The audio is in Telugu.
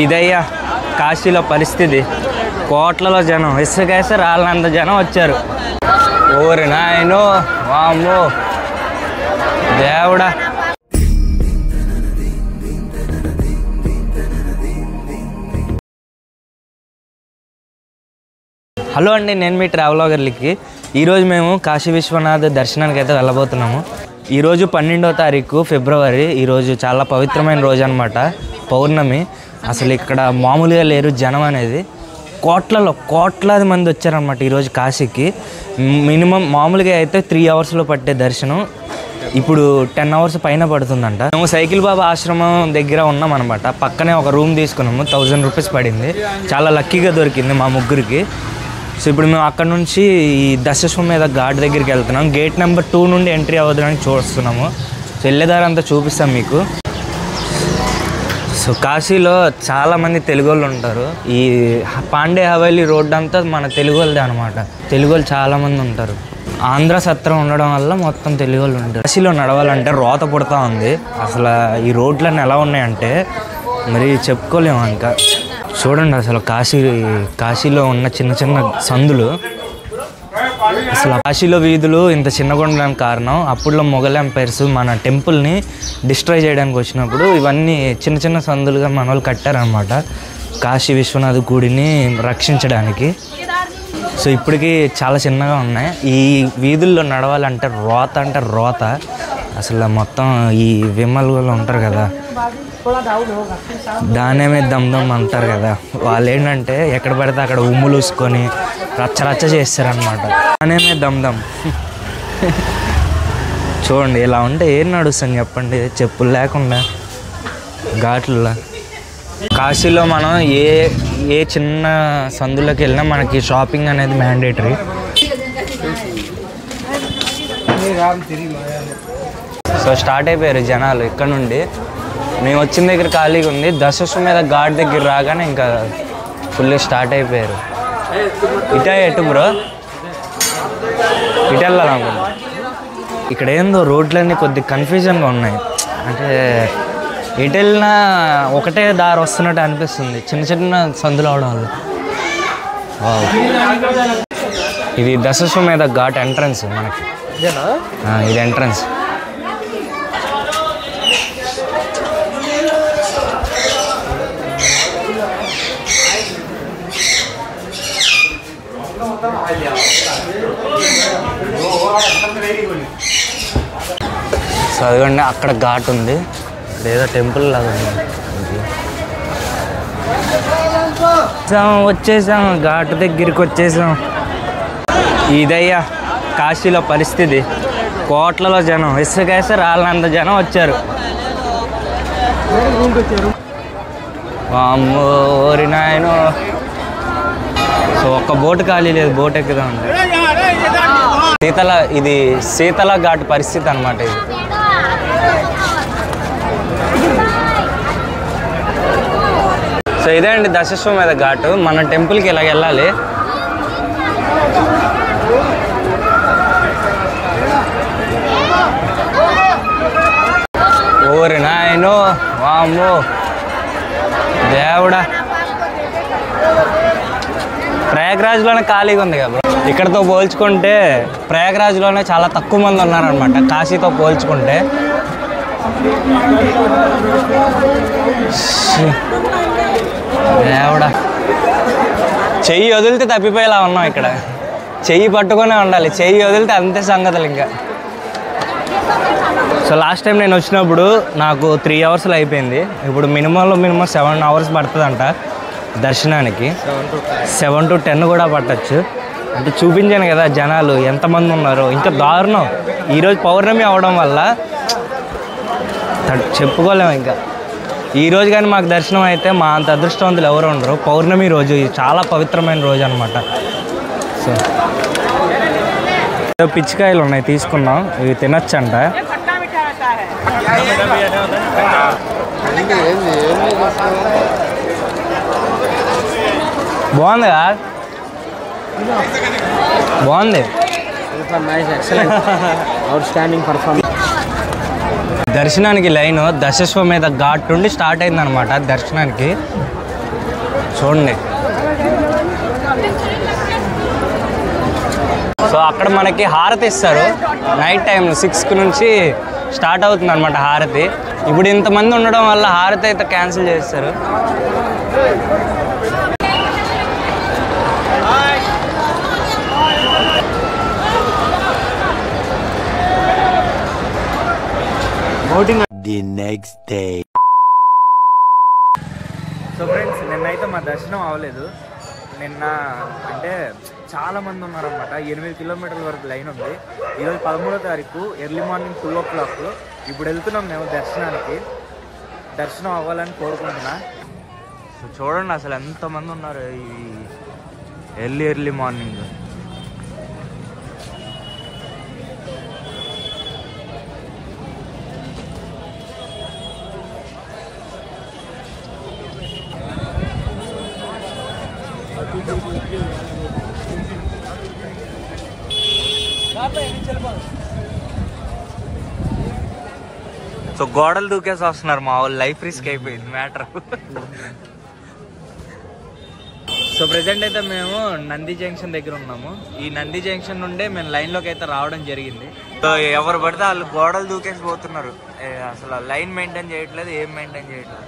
ఇదయ్యా కాశీలో పరిస్థితి. కోట్లలో జనం, ఇసుకేసి రాళ్ళంత జనం వచ్చారు. ఓరి నాయనో, వామ్మో దేవుడా. హలో అండి, నేను మీ ట్రావెలర్లకి. ఈరోజు మేము కాశీ విశ్వనాథ్ దర్శనానికి అయితే వెళ్ళబోతున్నాము. ఈరోజు 12వ తారీఖు ఫిబ్రవరి. ఈరోజు చాలా పవిత్రమైన రోజు అనమాట, పౌర్ణమి. అసలు ఇక్కడ మామూలుగా లేరు జనం అనేది. కోట్లాది మంది వచ్చారనమాట ఈరోజు కాశీకి. మినిమం మామూలుగా అయితే 3 అవర్స్లో పట్టే దర్శనం ఇప్పుడు 10 అవర్స్ పైన పడుతుందంట. మేము సైకిల్ బాబా ఆశ్రమం దగ్గర ఉన్నాం అనమాట. పక్కనే ఒక రూమ్ తీసుకున్నాము, 1000 రూపీస్ పడింది. చాలా లక్కీగా దొరికింది మా ముగ్గురికి. సో ఇప్పుడు మేము అక్కడ నుంచి ఈ దశాశ్వమేధ ఘాట్ దగ్గరికి వెళ్తున్నాం. గేట్ నెంబర్ 2 నుండి ఎంట్రీ అవ్వడానికి చూస్తున్నాము. సో వెళ్ళేదారి అంతా చూపిస్తాం మీకు. సో కాశీలో చాలామంది తెలుగు వాళ్ళు ఉంటారు. ఈ పాండే హవేలీ రోడ్డు అంతా మన తెలుగు వాళ్ళదే అనమాట. తెలుగు వాళ్ళు చాలామంది ఉంటారు. ఆంధ్ర సత్రం ఉండడం వల్ల మొత్తం తెలుగు వాళ్ళు ఉంటారు. కాశీలో నడవాలంటే రోత పుడతా ఉంది. అసలు ఈ రోడ్లన్నీ ఎలా ఉన్నాయంటే మరి చెప్పుకోలేము. ఇంకా చూడండి అసలు కాశీలో ఉన్న చిన్న సందులు. అసలు కాశీలో వీధులు ఇంత చిన్నగా ఉండడానికి కారణం అప్పుడులో మొఘల్ ఎంపైర్స్ మన టెంపుల్ని డిస్ట్రాయ్ చేయడానికి వచ్చినప్పుడు ఇవన్నీ చిన్న సందులుగా మన వాళ్ళు కట్టారనమాట, కాశీ విశ్వనాథ్ గుడిని రక్షించడానికి. సో ఇప్పటికీ చాలా చిన్నగా ఉన్నాయి. ఈ వీధుల్లో నడవాలంటే రోత. అసలు మొత్తం ఈ విమలు ఉంటారు కదా, దానేమే దమ్ అంటారు కదా, వాళ్ళు ఏంటంటే ఎక్కడ పడితే అక్కడ ఉమ్ములుసుకొని రచ్చ చేస్తారనమాట. దానేమే దమ్. చూడండి ఇలా ఉంటే ఏం నడుస్తుంది చెప్పండి, చెప్పులు లేకుండా ఘాట్లలో. కాశీలో మనం ఏ చిన్న సందులోకి వెళ్ళినా మనకి షాపింగ్ అనేది మ్యాండేటరీ. సో స్టార్ట్ అయిపోయారు జనాలు ఇక్కడ నుండి. మేము వచ్చిన దగ్గర ఖాళీగా ఉంది. దశాశ్వమేధ ఘాట్ దగ్గర రాగానే ఇంకా ఫుల్ స్టార్ట్ అయిపోయారు. ఎటు బ్రో, ఇటు వెళ్ళాలనుకుంటా. ఇక్కడ ఏందో రోడ్లన్నీ కొద్దిగా కన్ఫ్యూజన్గా ఉన్నాయి. అంటే ఎటు వెళ్ళినా ఒకటే దారి వస్తున్నట్టు అనిపిస్తుంది, చిన్న సందులు అవడం వల్ల. ఇది దశాశ్వమేధ ఘాట్ ఎంట్రన్స్ మనకి. ఇది ఎంట్రన్స్. సో అదిగోండి అక్కడ ఘాట్ ఉంది, ఏదో టెంపుల్ లాగా ఉంది. వచ్చేసాం ఘాట్ దగ్గరికి వచ్చేసాం. ఇదయ్యా కాశీలో పరిస్థితి. కోట్లలో జనం, ఇసుకేసి రాళ్ళంత జనం వచ్చారు. వామ్మో ఓరి నాయనో. సో ఒక్క బోటు ఖాళీ లేదు, బోట్ ఎక్కుదా ఉంది. ఇది శీతల ఘాట్ పరిస్థితి అనమాట. ఇది సో ఇదే అండి దశాశ్వమేధ ఘాట్. మన టెంపుల్కి ఇలా వెళ్ళాలి. ఓరి నాయనో, వామ్మో దేవుడా. ప్రయాగ్రాజ్లోనే ఖాళీగా ఉంది కదా. ఇక్కడతో పోల్చుకుంటే ప్రయాగ్రాజ్లోనే చాలా తక్కువ మంది ఉన్నారనమాట కాశీతో పోల్చుకుంటే. దేవుడా, చెయ్యి వదిలితే తప్పిపోయేలా ఉన్నాం ఇక్కడ. చెయ్యి పట్టుకునే ఉండాలి, చెయ్యి వదిలితే అంతే సంగతులు ఇంకా. సో లాస్ట్ టైం నేను వచ్చినప్పుడు నాకు 3 అవర్స్లో అయిపోయింది. ఇప్పుడు మినిమం 7 అవర్స్ పడుతుందంట దర్శనానికి. 7 to 10 కూడా పట్టచ్చు. అంటే చూపించాను కదా జనాలు ఎంతమంది ఉన్నారో. ఇంకా దారుణం, ఈరోజు పౌర్ణమి అవడం వల్ల చెప్పుకోలేము. ఇంకా ఈరోజు కానీ మాకు దర్శనం అయితే మా అంత అదృష్టవంతులు ఎవరు ఉండరు. పౌర్ణమి రోజు చాలా పవిత్రమైన రోజు అనమాట. సో పిచ్చికాయలు ఉన్నాయి, తీసుకున్నాం. ఇవి తినచ్చంట. బాగుందిగా, బాగుంది. దర్శనానికి లైన్ దశాశ్వమేధ ఘాట్ నుండి స్టార్ట్ అయిందనమాట దర్శనానికి. చూడండి. సో అక్కడ మనకి హారతి ఇస్తారు నైట్ టైం 6 నుంచి స్టార్ట్ అవుతుంది అనమాట హారతి. ఇప్పుడు ఇంతమంది ఉండడం వల్ల హారతి అయితే క్యాన్సిల్ చేస్తారు. The next day. So friends, నిన్నైతే మా దర్శనం అవ్వలేదు. నిన్న అంటే చాలామంది ఉన్నారన్నమాట. 8 కిలోమీటర్ల వరకు లైన్ ఉంది. ఈరోజు 13వ తారీఖు ఎర్లీ మార్నింగ్ 2 o'clock. ఇప్పుడు వెళ్తున్నాం మేము దర్శనానికి. దర్శనం అవ్వాలని కోరుకుంటున్నా. సో చూడండి అసలు ఎంతమంది ఉన్నారు ఈ ఎర్లీ మార్నింగ్. సో గోడలు దూకేసి వస్తున్నారు మా వాళ్ళు. లైఫ్ రిస్క్ అయిపోయింది మ్యాటర్. సో ప్రెజెంట్ అయితే మేము నంది జంక్షన్ దగ్గర ఉన్నాము. ఈ నంది జంక్షన్ నుండే మేము లైన్లోకి అయితే రావడం జరిగింది. సో ఎవరు పడితే వాళ్ళు గోడలు దూకేసి పోతున్నారు. అసలు లైన్ మెయింటైన్ చేయట్లేదు, ఏం మెయింటైన్ చేయట్లేదు.